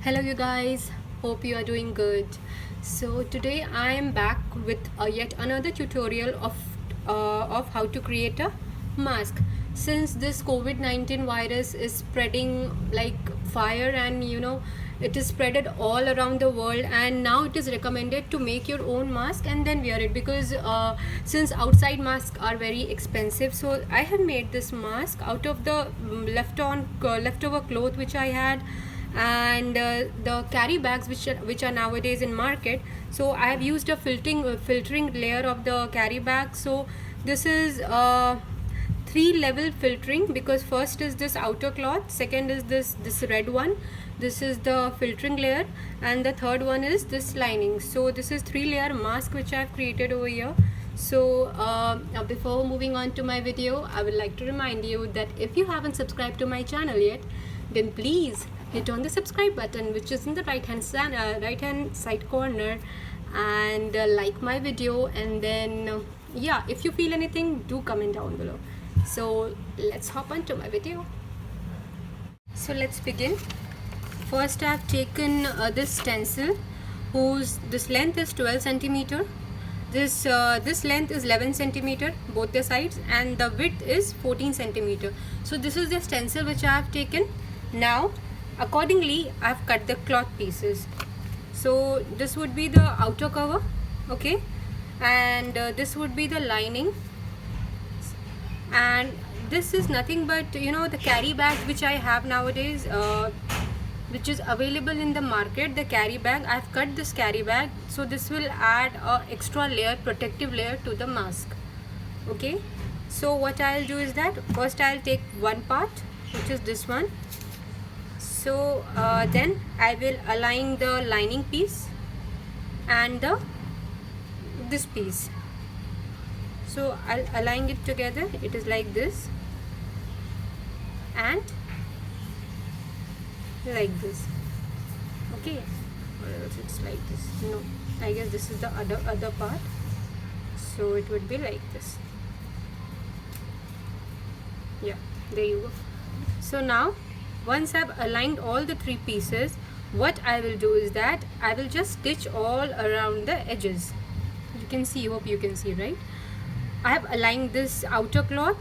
Hello, you guys. Hope you are doing good. So today I am back with yet another tutorial of how to create a mask. Since this COVID-19 virus is spreading like fire, and it is spreaded all around the world, and now it is recommended to make your own mask and then wear it because since outside masks are very expensive. So I have made this mask out of the leftover cloth which I had, and the carry bags which are nowadays in market. So I have used a filtering layer of the carry bag. So this is three level filtering, because first is this outer cloth, second is this red one, this is the filtering layer, and the third one is this lining. So this is 3-layer mask which I have created over here. So before moving on to my video, I would like to remind you that if you haven't subscribed to my channel yet, then please hit on the subscribe button which is in the right hand side corner, and like my video, and then yeah, if you feel anything, do comment down below. So let's hop on to my video. So let's begin. First I have taken this stencil whose this length is 12 centimeter. This length is 11 centimeter both the sides, and the width is 14 centimeter. So this is the stencil which I have taken. Now accordingly I have cut the cloth pieces. So this would be the outer cover, okay, and this would be the lining, and this is nothing but the carry bags which I have nowadays, which is available in the market. The carry bag, I've cut this carry bag, so this will add a extra layer, protective layer to the mask. Okay, so what I'll do is that first I'll take one part, which is this one. So then I will align the lining piece and this piece. So I'll align it together. It is like this and like this. Okay, or else it's like this. No, I guess this is the other part. So it would be like this. Yeah, there you go. So now once I've aligned all the three pieces, what I will do is that I will just stitch all around the edges. You can see, hope you can see, right? I have aligned this outer cloth,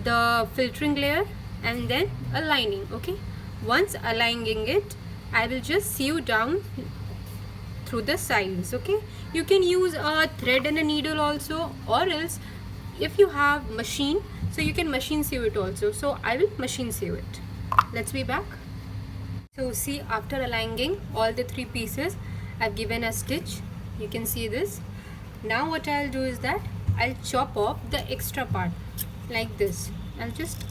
the filtering layer, and then a lining. Okay, once aligning it, I will just sew down through the sides. Okay, you can use a thread and a needle also, or else if you have machine, so you can machine sew it also. So I will machine sew it. Let's be back. So see, after aligning all the three pieces, I've given a stitch. You can see this. Now what I'll do is that I'll chop off the extra part like this. I'll just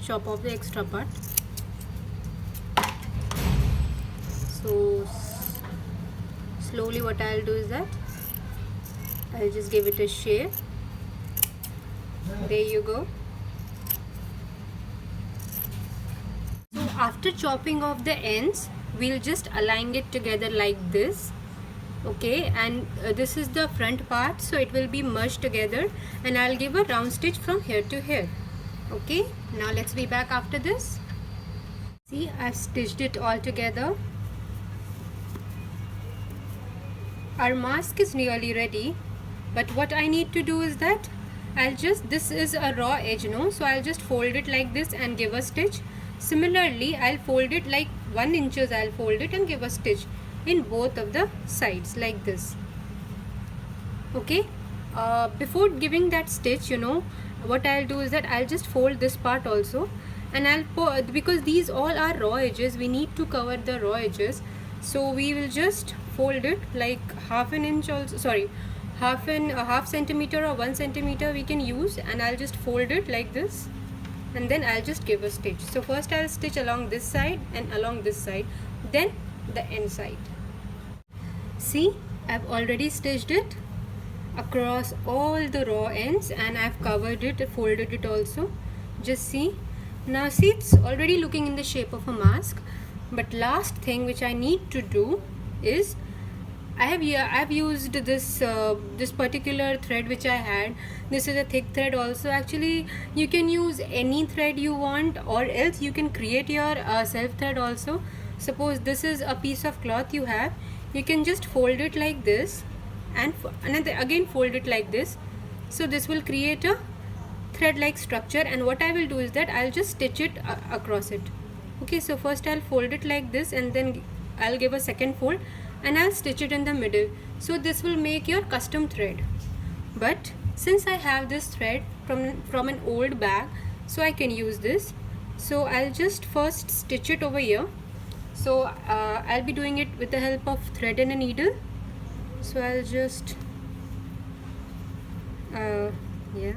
chop off the extra part. So slowly what I'll do is that I'll just give it a shape. There you go. So after chopping off the ends, we'll just align it together like this. Okay, and this is the front part, so it will be merged together, and I'll give a round stitch from here to here. Okay, now let's be back after this. See, I've stitched it all together. Our mask is nearly ready, but what I need to do is that this is a raw edge, so I'll just fold it like this and give a stitch. Similarly, I'll fold it like 1 inch. I'll fold it and give a stitch in both of the sides like this. Okay, before giving that stitch, what I'll do is that I'll just fold this part also, and because these all are raw edges, we need to cover the raw edges. So we will just fold it like half an inch also, sorry, half centimeter or 1 centimeter we can use, and I'll just fold it like this, and then I'll just give a stitch. So first I'll stitch along this side and along this side, then the end side. See, I've already stitched it across all the raw ends, and I've covered it, folded it also. Just see. Now see, it's already looking in the shape of a mask. But last thing which I need to do is I've used this particular thread which I had. This is a thick thread also. Actually, you can use any thread you want, or else you can create your self thread also. Suppose this is a piece of cloth you have, you can just fold it like this and another again fold it like this. So this will create a thread like structure, and what I will do is that I'll just stitch it across it. Okay, so first I'll fold it like this and then I'll give a second fold and I'll stitch it in the middle. So this will make your custom thread. But since I have this thread from an old bag, so I can use this. So I'll just first stitch it over here. So I'll be doing it with the help of thread and a needle. So I'll just yeah.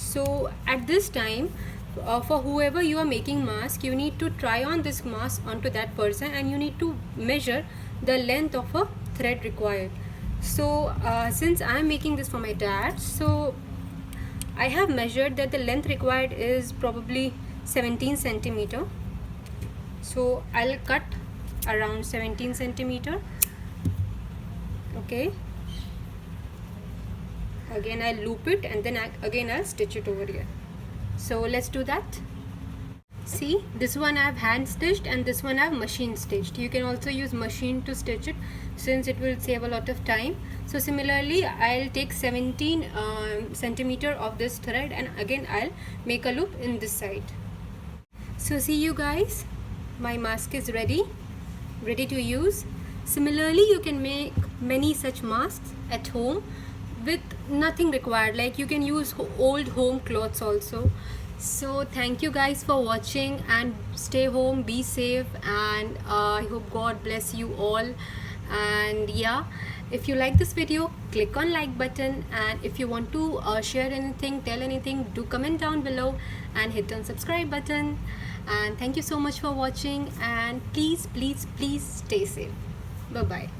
So at this time, for whoever you are making mask, you need to try on this mask onto that person and you need to measure the length of a thread required. So since I am making this for my dad, so I have measured that the length required is probably 17 centimeter. So I'll cut around 17 centimeter. Okay, again I'll loop it and then again I'll stitch it over here. So let's do that. See, this one I've hand stitched and this one I've machine stitched. You can also use machine to stitch it since it will save a lot of time. So similarly, I'll take 17 centimeter of this thread and again I'll make a loop in this side. So see you guys, my mask is ready to use. Similarly, you can make many such masks at home with nothing required, like you can use old home clothes also. So thank you guys for watching and stay home, be safe, and I hope God bless you all. And yeah, if you like this video, click on like button, and if you want to share anything, tell anything, do comment down below and hit on subscribe button. And thank you so much for watching, and please stay safe. Bye bye.